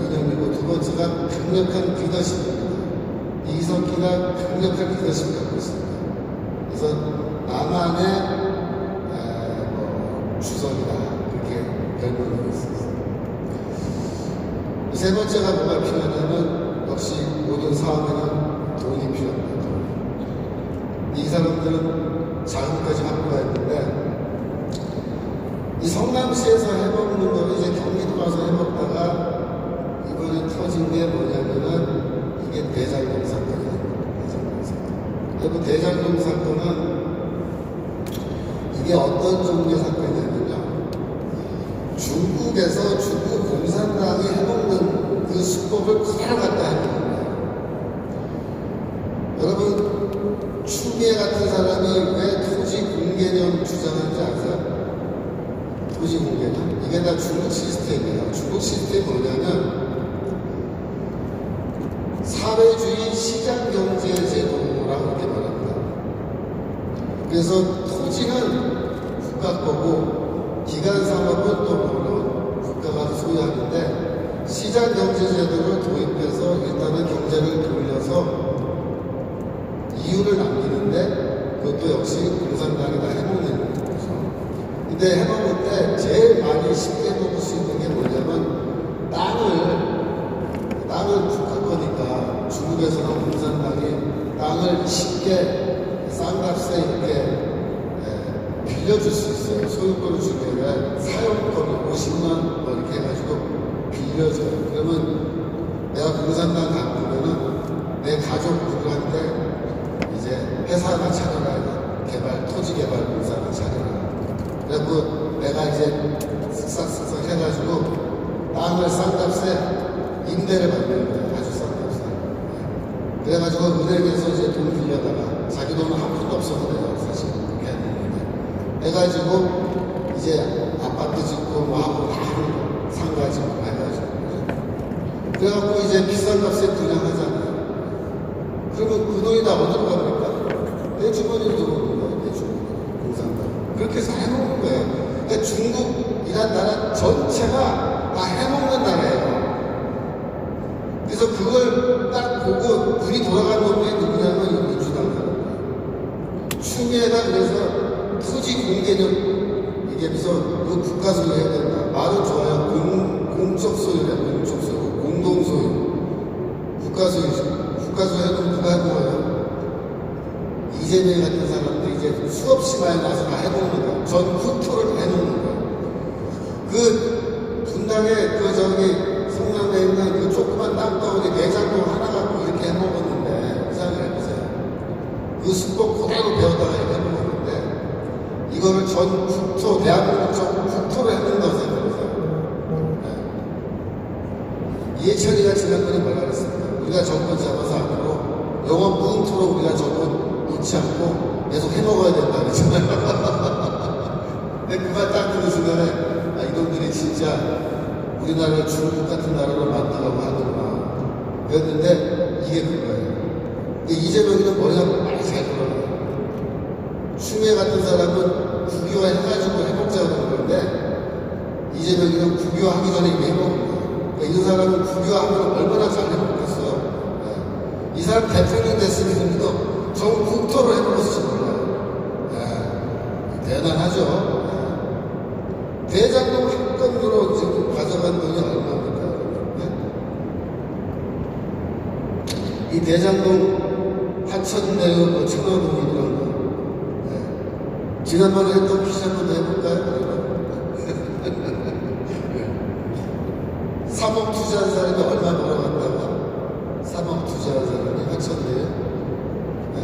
이념이고 두 번째가 강력한 리더십입니다. 이석기가 강력한 리더십을 갖고 있습니다. 그래서 나만의 주석이다 그렇게 별명이 있었어요. 세 번째가 뭐가 필요하냐면 역시 모든 사업에는 돈이 필요합니다. 이 사람들은 자금까지 확보해야 했는데 이 성남시에서 해먹는 거를 이제 경기도 가서 해먹다가 이번에 터진 게 뭐냐면은 이게 대장동 사건이에요. 대장동 사건. 여러분 대장동 사건은 이게 어떤 종류의 사건이냐면요. 중국에서 중국 공산당이 해먹는 그 수법을 그대로 갖다 하는 거예요. 여러분 추미애 같은 사람이 왜 토지 공개념 주장하는지 아세요? 토지 공개는 이게 다 중국 시스템이에요. 중국 시스템이 뭐냐면 사회주의 시장 경제 제도라고 이렇게 말합니다. 그래서 토지는 국가 거고 기간 사업은 또 물론 국가가 소유하는데 시장 경제 제도를 도입해서 일단은 경제를 돌려서 이윤을 남기는데 그것도 역시 공산당이 다 해먹는 거죠. 근데 해먹을 때 제일 많이 쉽게 먹을 수 있는 게 뭐냐면 땅을 국가 거니까 중국에서는 공산당이 땅을 쉽게 싼값에 이렇게 빌려줄 수 있어요. 소유권을 주면 사용권을 50만 뭐 이렇게 해가지고 빌려줘요. 그러면 내가 공산당 가보면은 내 가족 누구한테 이제 회사가 차려라, 토지 개발 공사가 차려라. 그래갖고 내가 이제 쓱싹쓱싹 해가지고 땅을 싼 값에 임대를 받는 거예요. 아주 싼 값에. 그래가지고 은행에서 이제 돈 빌려다가 자기 돈은 한 푼도 없어도 돼요. 사실 그렇게 하는 건데. 해가지고 이제 아파트 짓고 뭐 하고 다 하는 거. 상가 짓고 해가지고. 그래갖고 이제 비싼 값에 분양하잖아요. 그러면 그 돈이 다 어디로 갑니까? 내 주머니로 들어오는 거예요. 내 주머니. 공산당. 그렇게 해서 해먹는 거예요. 그러니까 중국이란 나라 전체가 다 해먹는 나라예요. 그래서 그걸 딱 보고 눈이 돌아가는 놈이 누구냐면 이 민주당 사람이에요. 추미애가 그래서 토지 공개력 얘기하면서 이거 국가 소유해야 된다. 말은 좋아요. 공적 소유래. 공적 소유. 공동 소유. 국가 소유죠. 국가 소유는 누가 해먹어요? 이재명 같은 사람들이 이제 수없이 많이 나서 다 해먹는 거예요. 전 국토를 다 해먹는 거예요. 그 분당에 성남에 있는 그 조그만 땅덩어리 내장동 하나 갖고 이렇게 해먹었는데 생각을 해보세요. 그 수법 그대로 배웠다가 이렇게 해먹었는데 이거를 전 국토, 대한민국 전 국토를 해먹는다고 생각해보세요. 네. 이해철이가 지난번에 뭐라 그랬습니까? 우리가 정권 잡아서 안 하고 영원 무음토록 우리가 정권 놓지 않고 계속 해먹어야 된다 그랬잖아요. 근데 그 말 딱 듣는 순간에 이놈들이 진짜 우리나라를 중국 같은 나라로 만들려고 하는구나 그랬는데 이게 그거예요. 근데 이재명이는 머리가 많이 잘 돌아가요. 추미애 같은 사람은 국유화 해가지고 해먹자고 그런 건데 이재명이는 국유화하기 전에 이미 해먹은 거예요. 그러니까 이 사람은 국유화하면 얼마나 잘 해먹겠어요. 네. 이 사람 대통령 됐으면 전 국토를 해먹었을지 몰라요. 네. 대단하죠. 네. 대장동 한 건으로 지금 가져간 돈이 얼마입니까? 네? 이 대장동 하천대유 뭐 청와동이 이런 거. 네. 지난번에 했던 퀴즈 한번 해볼까요? 3억 투자한 사람이 얼마 벌어갔다고? 3억 투자한 사람이 하천대유? 네?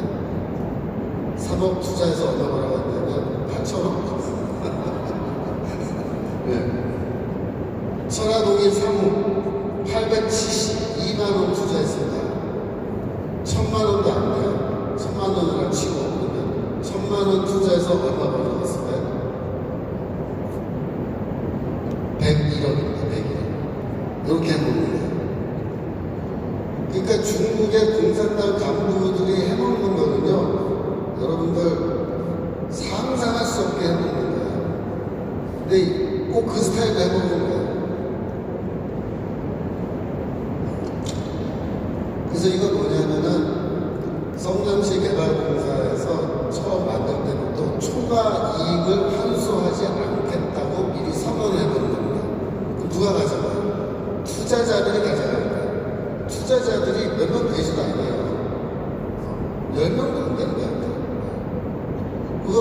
3억 투자해서 얼마 벌어갔냐면 8천억? 네. 천화동인 사무 872만원 투자했습니다. 1000만원도 안 돼요. 1000만원을 치고 그러면 1000만원 투자해서 얼마 벌어갔을까요? 101억입니다. 101억. 이렇게 해먹는 거예요. 그러니까 중국의 공산당 간부들이 해먹는 거는요, 여러분들 상상할 수 없게 해먹는 거예요. 근데 꼭 그 스타일로 해먹는 거예요. 그래서 이건 뭐냐면은 성남시 개발공사에서 처음 만들 때부터 초과 이익을 환수하지 않겠다고 미리 선언을 해버린 겁니다. 그럼 누가 가져가요? 투자자들이 가져가는 거예요. 투자자들이 몇 명 되지도 않아요. 10명도 안 되는 거예요. 그거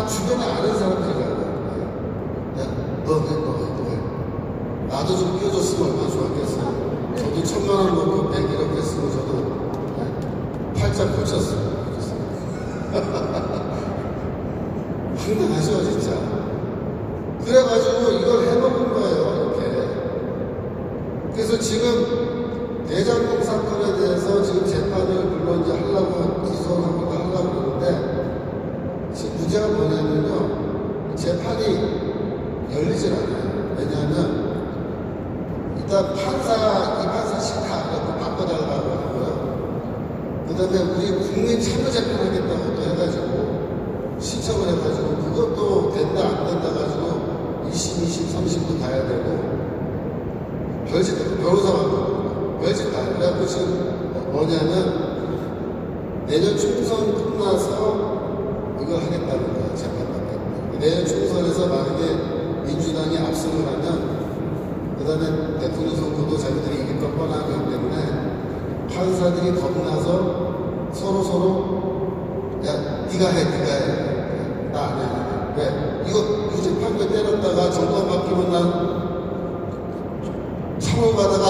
주변에 아는 사람들이 가요. 야, 너 해. 나도 좀 끼워줬으면 얼마나 좋았겠어요. 저도 1000만원 먹고 101억 했으면 저도 팔짱 꽂혔어요. 황당하죠, 진짜. 그래가지고 이걸 해먹은 거예요, 이렇게. 그래서 지금 대장동 사건에 대해서 지금 재판을 물론 이제 하려고 기소하고 하려고 그러는데 지금 문제가 뭐냐면요. 재판이 열리질 않아요. 왜냐하면 일단 이 판사 싫다라고 바꿔달라고 하고요. 그 다음에 우리 국민 참여재판 하겠다고 또 해가지고 신청을 해가지고 그것도 된다 안 된다 가지고 1심, 2심, 3심도 가야 되고 별짓 변호사가 별짓 다 그래갖고 지금 뭐냐면 내년 총선 끝나서 이걸 하겠다는 거야. 재판받겠다. 내년 총선에서 만약에 민주당이 압승을 하면 그 다음에 대통령 선거도 자기들이 이길 걸 뻔하기 때문에 판사들이 겁나서 서로 야 네가 해 나 안 해. 왜? 이거 굳이 판결 때렸다가 정권 바뀌면 난 처벌받아가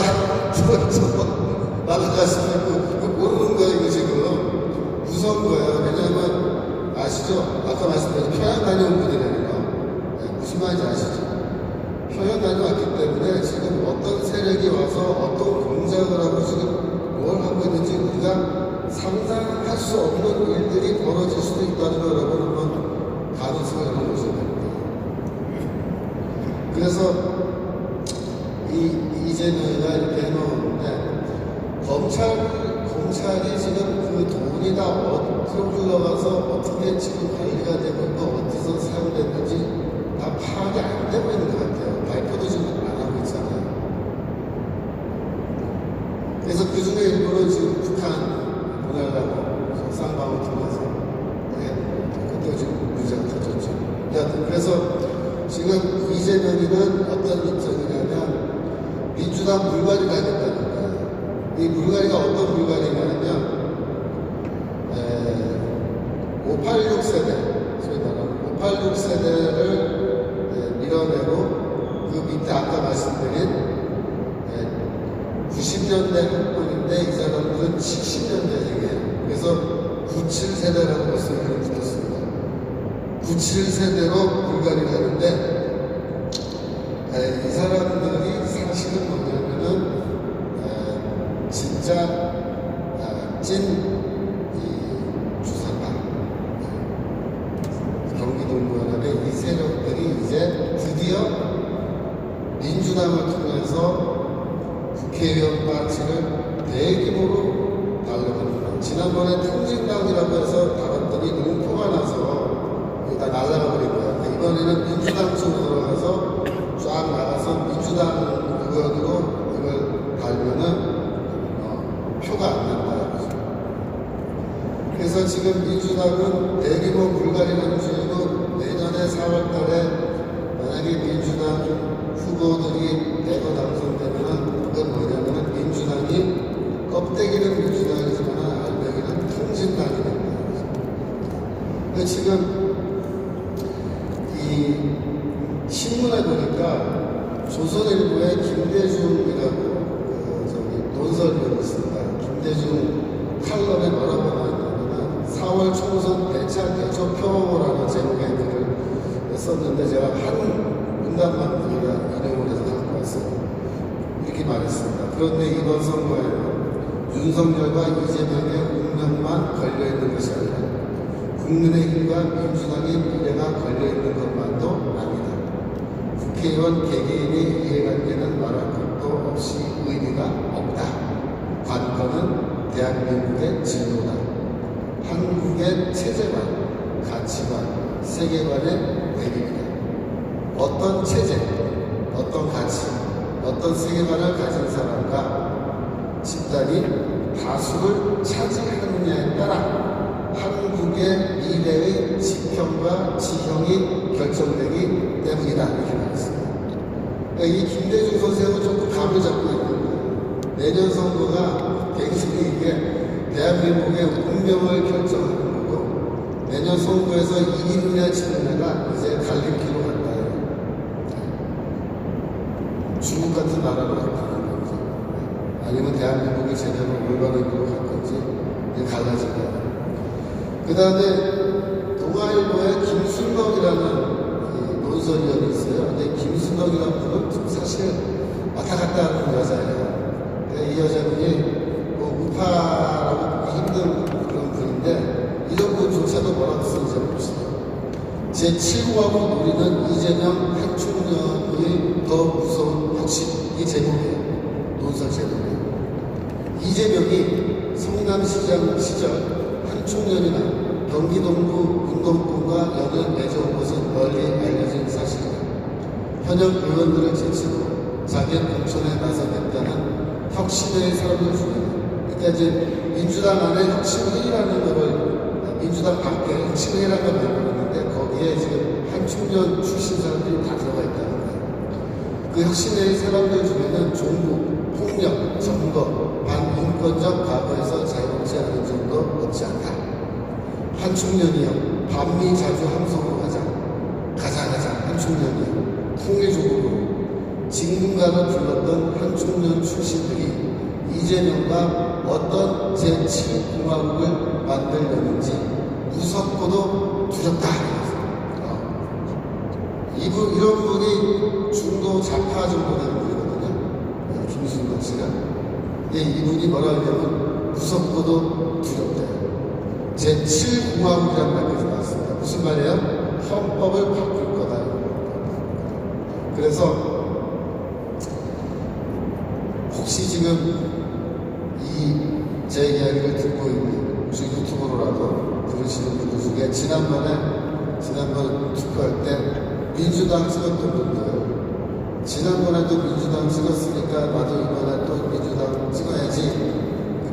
죽어서 나가갈 수도 있고 이거 모르는 거야 이거 지금 무서운 거예요. 왜냐하면 아시죠? 아까 말씀드린 평양 다녀온 분이라는 거 무슨 말인지 아시죠? 평양 다녀왔기 때문에 지금 어떤 세력이 와서 어떤 공작을 하고 지금 뭘 하고 있는지 우리가 상상할 수 없는 일들이 벌어질 수도 있다는 걸 여러분 한번 가능성을 열어보셔야 됩니다. 그래서 이재명이가 이렇게 해놓은데 검찰이 지금 그 돈이 다 어디로 흘러가서 어떻게 지금 관리가 되고 있고 어디서 사용됐는지 다 파악이 안 되고 있는 것 같아요. 발표도 지금 안 하고 있잖아요. 그래서 그 중에 일부는 지금 북한 보내려고 쌍방울 통해서 그때 지금 문제가 터졌죠. 여하튼 그래서 지금 이재명이는 어떤 입장이냐면 민주당 물갈이를 하겠다는 거예요. 이 물갈이가 어떤 물갈이냐면 586 세대, 소위 말하는 586 세대를 밀어내고 그 밑에 아까 말씀드린 90년대 학번인데 이 사람들은 70년대생이에요. 그래서 97세대라고 벌써 이름을 붙였습니다. 97세대로 물갈이를 하는데 이 사람들이 사실은 뭐냐면은 진짜 찐 주사파 경기동부연합의 이 세력들이 이제 드디어 민주당을 통해서 국회의원 파티를 대규모로 달려가는 거예요. 지난번에 통진당이라고 해서 다뤘더니 너무 표가 나서 다 날아가 버린 거예요. 이번에는 민주당 쪽으로 들어가서 쫙 나가서 민주당 의원으로 이걸 달면은 표가 안 난다. 그래서 지금 민주당은 대규모 물갈이를 중이고 내년에 4월 달에 만약에 민주당 후보들이 대거 당선되면은 그건 뭐냐면은 민주당이 껍데기는 민주당이지만 알맹이는 통진당이 됩니다. 근데 지금 이 신문에 보니까 조선일보의 김대중이라고 논설위원이 있습니다. 김대중 칼럼에 뭐라고 나왔냐면 4월 총선 대차 대조표라는 제목의 글을 썼는데 제가 한 문단만 인용을 해서 갖고 왔어요. 이렇게 말했습니다. 그런데 이번 선거에는 윤석열과 이재명의 운명만 걸려있는 것이 아니라 국민의힘과 민주당의 미래가 걸려있는 것만도 아니다. 국회의원 개개인의 이해관계는 말할 것도 없이 의미가 없다. 관건은 대한민국의 진로다. 한국의 체제관, 가치관, 세계관의 대립이다. 어떤 체제, 어떤 가치, 어떤 세계관을 가진 사람과 집단이 다수를 차지하느냐에 따라 한국의 미래의 지평과 지형이 결정되기 때문이다. 이렇게 말했습니다. 이 김대중 선생은 조금 감을 잡고 있는 거예요. 내년 선거가 굉장히 이게 대한민국의 운명을 결정하는 거고 내년 선거에서 이기느냐 지느냐가 이제 갈림길로 간다. 중국 같은 나라로 가는 건지 아니면 대한민국이 제대로 올바른 길로 갈 건지 갈라질 거예요. 그 다음에 동아일보에 김순덕이라는 논설위원이 있어요. 근데 김순덕이라는 분은 사실 왔다 갔다 하는 여자예요. 이 여자분이 뭐 우파라고 보기 힘든 그런 분인데 이런 분조차도 뭐라고 쓰는지 봅시다. 제7공화국 노리는 이재명 한총련의 더 무서운 혁신. 이 제목이에요. 논설 제목이에요. 이재명이 성남시장 시절 한총련이나 경기동부 운동권과 연을 맺어온 것은 널리 알려진 사실이다. 현역 의원들을 제치고 자객 공천에 나서겠다는 혁신의 사람들 중에는, 그러니까 이제 민주당 안에 혁신회의라는 거를, 민주당 밖에 혁신회의라는 걸 만들었는데 거기에 지금 한총련 출신 사람들이 다 들어가 있다는 거예요. 그 혁신회의 사람들 중에는 종북, 폭력, 점거, 반인권적 과거에서 자유롭지 않은 점도 없지 않다. 한총련이여 반미 자주 함성으로 가자. 한총련이여 통일적으로 진군가를 불렀던 한총련 출신들이 이재명과 어떤 제7공화국을 만들려는지 무섭고도 두렵다. 이런 분이 중도 좌파 정도 되는 분이거든요. 김순덕 씨가. 근데 이분이 뭐라 하냐면 무섭고도 두렵대요. 제7공화국이라는 말까지 나왔습니다. 무슨 말이에요? 헌법을 바꿀 거다. 그래서 혹시 지금 제 이야기를 듣고 있는 혹시 유튜브로라도 들으시는 분들 중에 지난번에 투표할 때 민주당 찍었던 분들, 지난번에도 민주당 찍었으니까 나도 이번에 또 민주당 찍어야지,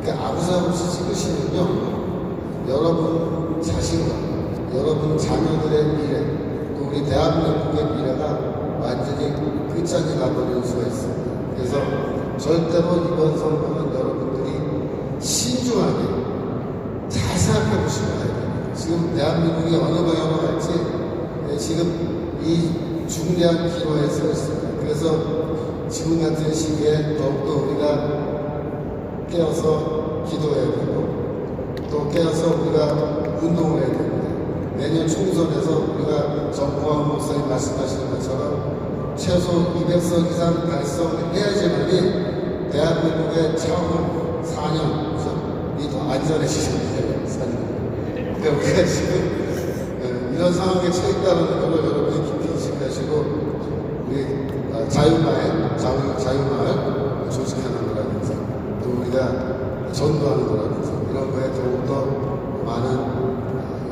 그러니까 아무 생각 없이 찍으시면요, 여러분 자신과 여러분 자녀들의 미래, 또 우리 대한민국의 미래가 완전히 끝장이 나버릴 수가 있습니다. 그래서 절대로 이번 선거는 여러분들이 신중하게 잘 생각해 보시면 돼요. 지금 대한민국이 어느 방향으로 갈지 지금 이 중대한 기로에 서 있습니다. 그래서 지금 같은 시기에 더욱더 우리가 깨어서 기도해야 되고 또 깨어서 우리가 운동을 해야 됩니다. 내년 총선에서 우리가 정보환 목사님 말씀하시는 것처럼 최소 200석 이상 달성해야지만이 대한민국의 차후 4년이 더 안전해지십니다. 그러니까 우리가 지금 이런 상황에 처했다는 걸 여러분이 깊이 인식하시고 우리 자유마을 조직하는 거라든지 또 우리가 전도하는 거라든지 이런 거에 더욱더 많은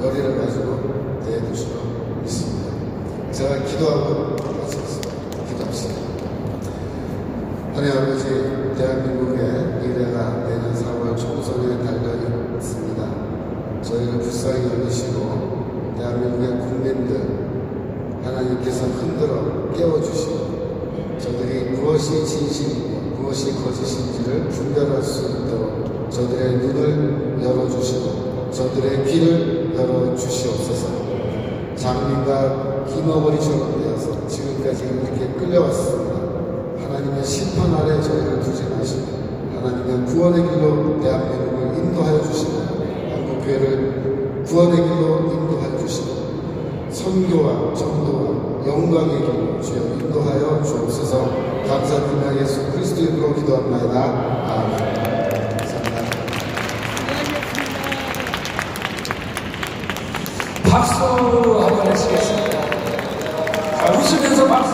열의를 가지고 대해주시고 있습니다. 제가 기도하고 마치겠습니다. 기도합시다. 하나님 아버지, 대한민국의 미래가 내년 4월 총선에 달려 있습니다. 저희를 불쌍히 여기시고 대한민국의 국민들 하나님께서 흔들어 깨워주시고 저들이 무엇이 진실이고 무엇이 거짓인지를 분별할 수 있도록 저들의 눈을 열어주시고 저들의 귀를 열어주시옵소서. 장민과 김어버리처럼 되어서 지금까지 이렇게 끌려왔습니다. 하나님의 심판 아래 저희를 두지 마시고 하나님의 구원의 길로 대한민국을 인도하여 주시고 한국교회를 구원의 길로 인도하여 주시고 선교와 전도와 영광의 길로 주여 인도하여 주옵소서. 감사드리며 예수 그리스도 이름으로 기도합니다. 아멘. 감사합니다. 박수 한번 하시겠습니다. 자, 웃으면서 박수.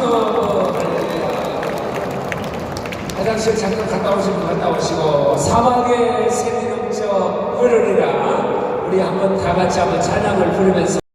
화장실 잠깐 갔다 오시고 갔다 오시고 사막의 샘이 넘쳐 흐르리라. 우리 한번 다 같이 한번 찬양을 부르면서